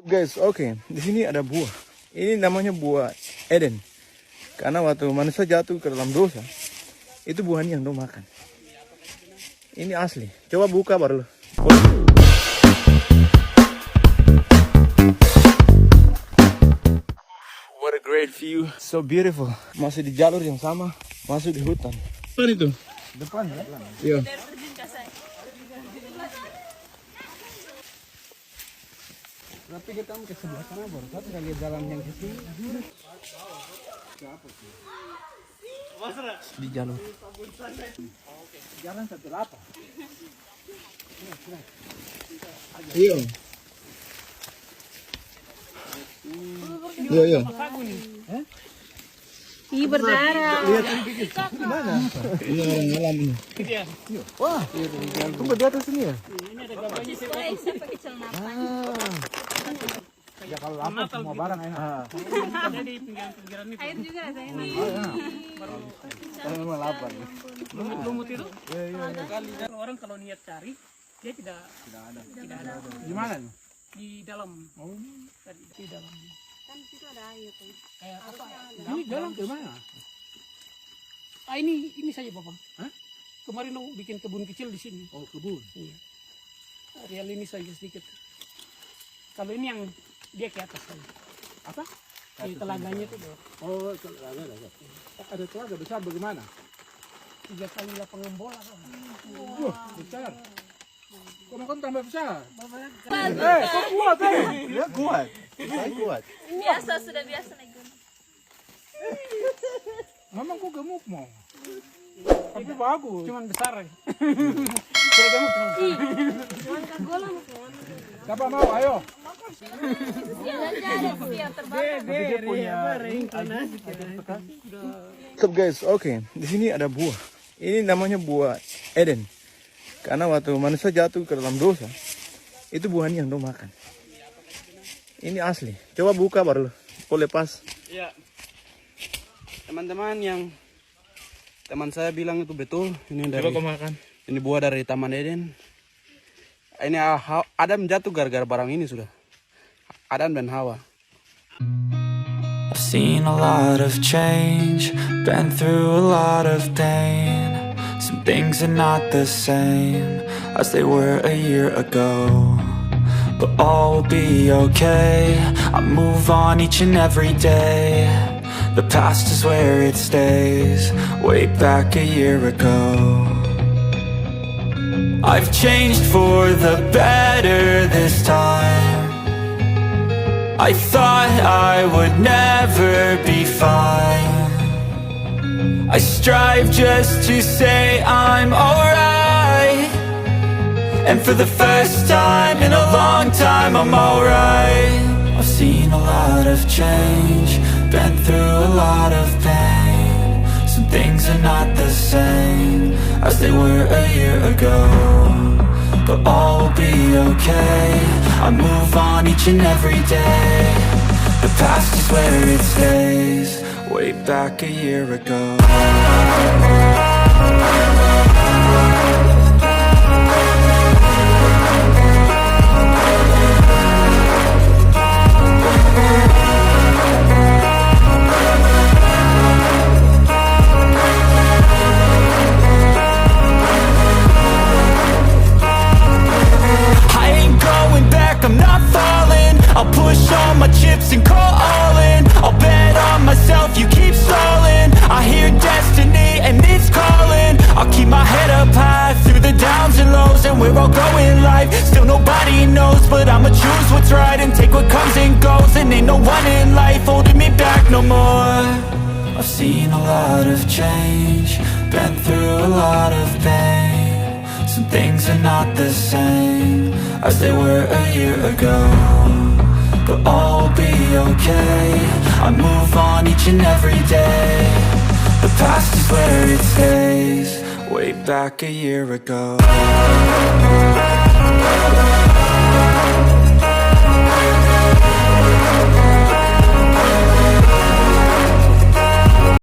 Guys, oke, di sini ada buah. Ini namanya buah Eden. Karena waktu manusia jatuh ke dalam dosa, itu buahnya yang dong makan. Ini asli. Coba buka baru. What a great view, so beautiful. Masih di jalur yang sama, masuk di hutan. Depan itu. Depan ya? Iya. Tapi kita ke sebelah sana baru satu kali jalan yang ke sini. Di jalur. Jalan satu apa? Iya. Iya, iya. Ih, berdarah. Lihat mana? Ini orang alam ini. Wah, tunggu di atas ini ya? Ini ada gambarnya saya pakai celana. Ya kalau lapar semua barang enak. Jadi pinggiran-pinggiran ini. Air juga ada ini. Karena memang lapar. Lumut itu. Iya. Orang kalau niat cari, dia tidak ada. Di mana nih? Di dalam. Oh, di dalam. Kan itu ada air tuh. Kayak apa? Ini jalan ke mana? Ini saja Bapak. Hah? Kemarin aku bikin kebun kecil di sini. Oh, kebun. Iya. Areal ini saja sedikit. Kalau ini yang dia ke atas saja. Apa? Di telaganya itu. Oh, telaga. Ada telaga besar bagaimana? 3 kali lapangan bola. Wah, besar. Kamu kan tambah besar. Kok kuat ya? Kuat. Saya kuat. Sudah biasa naik gunung. Memang kok gemuk mau. Tapi bagus. Cuman besar. Saya gemuk cuman. Cuman kagolan kan. Siapa mau? Ayo. Dia punya Sup guys, oke, di sini ada buah. Ini namanya buah Eden. Karena waktu manusia jatuh ke dalam dosa, itu buahnya yang dong makan. Ini asli. Coba buka baru boleh pas. Ya, teman-teman yang teman saya bilang itu betul. Ini dari. Coba kau makan. Ini buah dari Taman Eden. Ini Adam jatuh gara-gara barang ini sudah. Adam dan Hawa. I've seen a lot of change, been through a lot of pain. Some things are not the same as they were a year ago, but all will be okay. I move on each and every day. The past is where it stays, way back a year ago. I've changed for the better this time. I thought I would never be fine. I strive just to say I'm alright, and for the first time in a long time I'm alright. I've seen a lot of change, been through a lot of pain. Some things are not the same as they were a year ago, but all will be okay. I move on each and every day. The past is where it stays, way back a year ago. I'm not falling, I'll push all my chips and call all in. I'll bet on myself, you keep stalling. I hear destiny and it's calling. I'll keep my head up high through the downs and lows, and we're all going life. Still nobody knows, but I'ma choose what's right and take what comes and goes. And ain't no one in life holding me back no more. I've seen a lot of change, been through a lot of pain. Some things are not the same as they were a year ago, but all will be okay. I move on each and every day. The past is where it stays, way back a year ago.